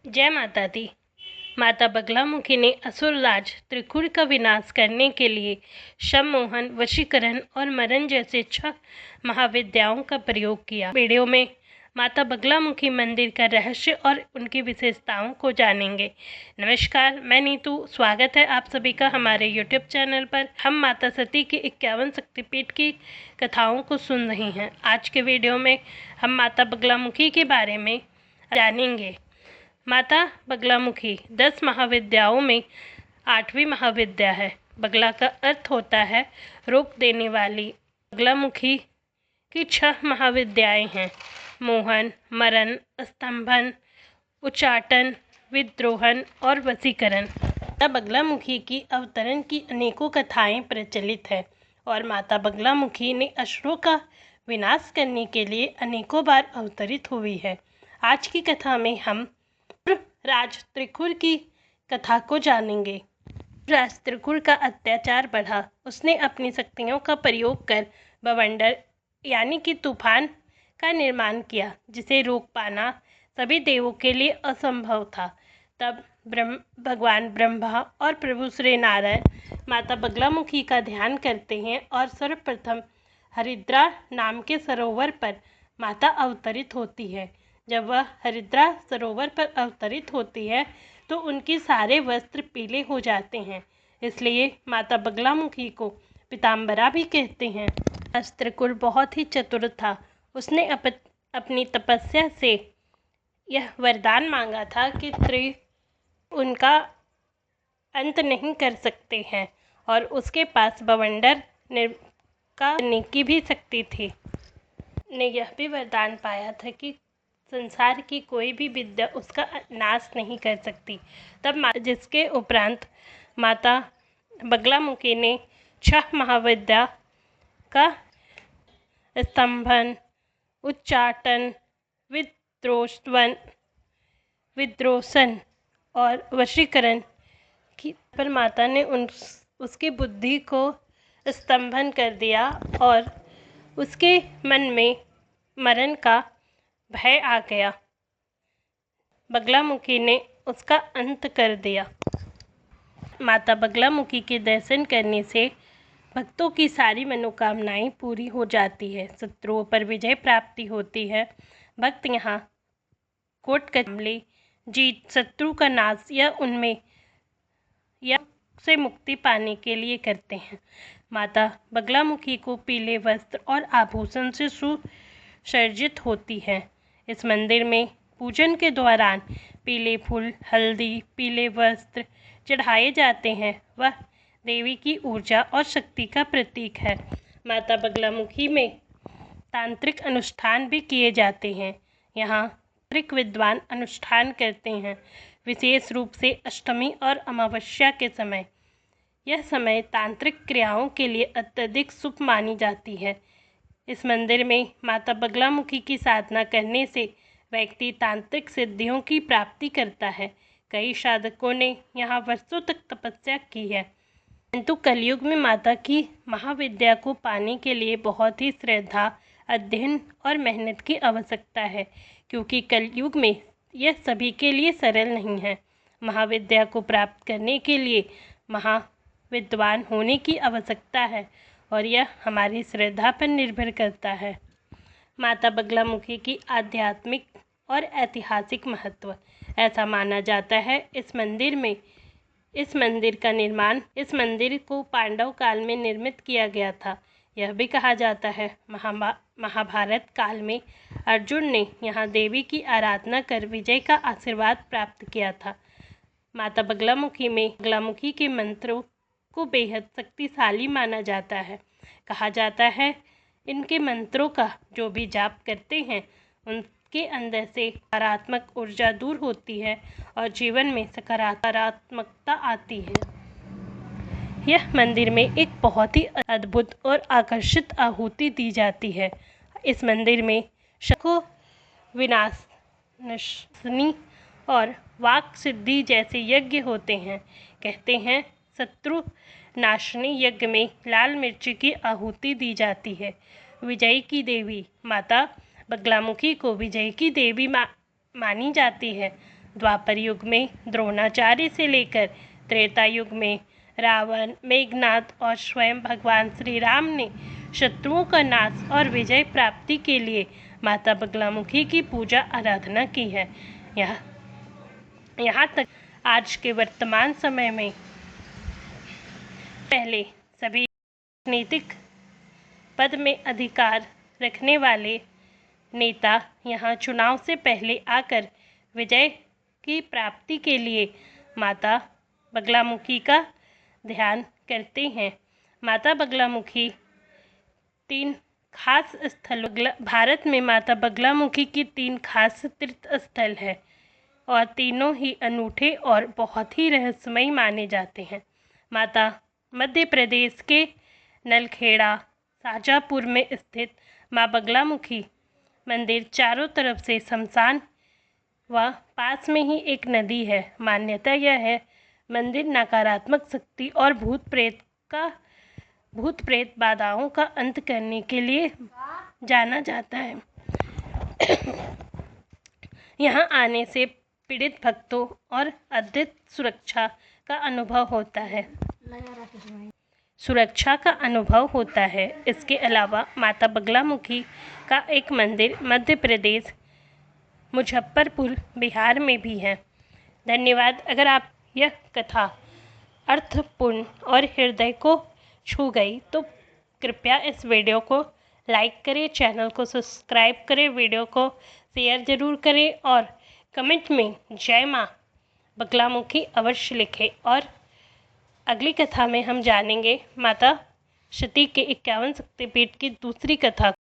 जय माता दी। माता बगलामुखी ने असुर राज त्रिकुर का विनाश करने के लिए सम्मोहन, वशीकरण और मरण जैसे 6 महाविद्याओं का प्रयोग किया। वीडियो में माता बगलामुखी मंदिर का रहस्य और उनकी विशेषताओं को जानेंगे। नमस्कार, मैं नीतू। स्वागत है आप सभी का हमारे यूट्यूब चैनल पर। हम माता सती की 51 शक्तिपीठ की कथाओं को सुन रहे हैं। आज के वीडियो में हम माता बगलामुखी के बारे में जानेंगे। माता बगलामुखी 10 महाविद्याओं में 8वीं महाविद्या है। बगला का अर्थ होता है रोक देने वाली। बगलामुखी की 6 महाविद्याएं हैं: मोहन, मरण, स्तंभन, उच्चाटन, विद्रोहन और वशीकरण। माता बगलामुखी की अवतरण की अनेकों कथाएं प्रचलित है और माता बगलामुखी ने असुरों का विनाश करने के लिए अनेकों बार अवतरित हुई है। आज की कथा में हम राज त्रिकुर की कथा को जानेंगे। राज त्रिकुर का अत्याचार बढ़ा। उसने अपनी शक्तियों का प्रयोग कर बवंडर यानी कि तूफान का निर्माण किया, जिसे रोक पाना सभी देवों के लिए असंभव था। तब भगवान ब्रह्मा और प्रभु श्री नारायण माता बगलामुखी का ध्यान करते हैं और सर्वप्रथम हरिद्रा नाम के सरोवर पर माता अवतरित होती है। जब वह हरिद्रा सरोवर पर अवतरित होती है तो उनके सारे वस्त्र पीले हो जाते हैं, इसलिए माता बगलामुखी को पीताम्बरा भी कहते हैं। त्रिकुर बहुत ही चतुर था। उसने अपनी तपस्या से यह वरदान मांगा था कि उनका अंत नहीं कर सकते हैं और उसके पास बवंडर करने की भी शक्ति थी। ने यह भी वरदान पाया था कि संसार की कोई भी विद्या उसका नाश नहीं कर सकती। तब जिसके उपरांत माता बगलामुखी ने 6 महाविद्या का स्तंभन, उच्चाटन, विद्रोसन और वशीकरण की पर माता ने उसकी बुद्धि को स्तंभन कर दिया और उसके मन में मरण का भय आ गया। बगलामुखी ने उसका अंत कर दिया। माता बगलामुखी के दर्शन करने से भक्तों की सारी मनोकामनाएं पूरी हो जाती है, शत्रुओं पर विजय प्राप्ति होती है। भक्त यहाँ कोट कमले जीत, शत्रु का नाश या से मुक्ति पाने के लिए करते हैं। माता बगलामुखी को पीले वस्त्र और आभूषण से सुसज्जित होती है। इस मंदिर में पूजन के दौरान पीले फूल, हल्दी, पीले वस्त्र चढ़ाए जाते हैं। वह देवी की ऊर्जा और शक्ति का प्रतीक है। माता बगलामुखी में तांत्रिक अनुष्ठान भी किए जाते हैं। यहाँ तांत्रिक विद्वान अनुष्ठान करते हैं, विशेष रूप से अष्टमी और अमावस्या के समय। यह समय तांत्रिक क्रियाओं के लिए अत्यधिक शुभ मानी जाती है। इस मंदिर में माता बगलामुखी की साधना करने से व्यक्ति तांत्रिक सिद्धियों की प्राप्ति करता है। कई साधकों ने यहाँ वर्षों तक तपस्या की है, किंतु कलयुग में माता की महाविद्या को पाने के लिए बहुत ही श्रद्धा, अध्ययन और मेहनत की आवश्यकता है, क्योंकि कलयुग में यह सभी के लिए सरल नहीं है। महाविद्या को प्राप्त करने के लिए महाविद्वान होने की आवश्यकता है और यह हमारी श्रद्धा पर निर्भर करता है। माता बगलामुखी की आध्यात्मिक और ऐतिहासिक महत्व। ऐसा माना जाता है इस मंदिर को पांडव काल में निर्मित किया गया था। यह भी कहा जाता है महाभारत काल में अर्जुन ने यहाँ देवी की आराधना कर विजय का आशीर्वाद प्राप्त किया था। माता बगलामुखी के मंत्रों को बेहद शक्तिशाली माना जाता है। कहा जाता है इनके मंत्रों का जो भी जाप करते हैं उनके अंदर से सकारात्मक ऊर्जा दूर होती है और जीवन में सकारात्मकता आती है। यह मंदिर में एक बहुत ही अद्भुत और आकर्षित आहुति दी जाती है। इस मंदिर में शको विनाशनी और वाक सिद्धि जैसे यज्ञ होते हैं। कहते हैं शत्रु नाशनी यज्ञ में लाल मिर्च की आहुति दी जाती है। विजय की देवी माता बगलामुखी को विजय की देवी मानी जाती है। द्वापर युग में द्रोणाचार्य से लेकर त्रेता युग में रावण, मेघनाद और स्वयं भगवान श्री राम ने शत्रुओं का नाश और विजय प्राप्ति के लिए माता बगलामुखी की पूजा आराधना की है। यहाँ तक आज के वर्तमान समय में पहले सभी राजनीतिक पद में अधिकार रखने वाले नेता यहाँ चुनाव से पहले आकर विजय की प्राप्ति के लिए माता बगलामुखी का ध्यान करते हैं। माता बगलामुखी तीन खास स्थलों भारत में माता बगलामुखी की 3 खास तीर्थ स्थल है और तीनों ही अनूठे और बहुत ही रहस्यमयी माने जाते हैं। माता मध्य प्रदेश के नलखेड़ा शाजापुर में स्थित माँ बगलामुखी मंदिर चारों तरफ से शमशान व पास में ही एक नदी है। मान्यता यह है मंदिर नकारात्मक शक्ति और भूत प्रेत बाधाओं का अंत करने के लिए जाना जाता है। यहाँ आने से पीड़ित भक्तों और अद्भुत सुरक्षा का अनुभव होता है। इसके अलावा माता बगलामुखी का एक मंदिर मध्य प्रदेश मुजफ्फरपुर बिहार में भी है। धन्यवाद। अगर आप यह कथा अर्थपूर्ण और हृदय को छू गई तो कृपया इस वीडियो को लाइक करें, चैनल को सब्सक्राइब करें, वीडियो को शेयर ज़रूर करें और कमेंट में जय माँ बगलामुखी अवश्य लिखें। और अगली कथा में हम जानेंगे माता सती के 51 शक्तिपीठ की दूसरी कथा।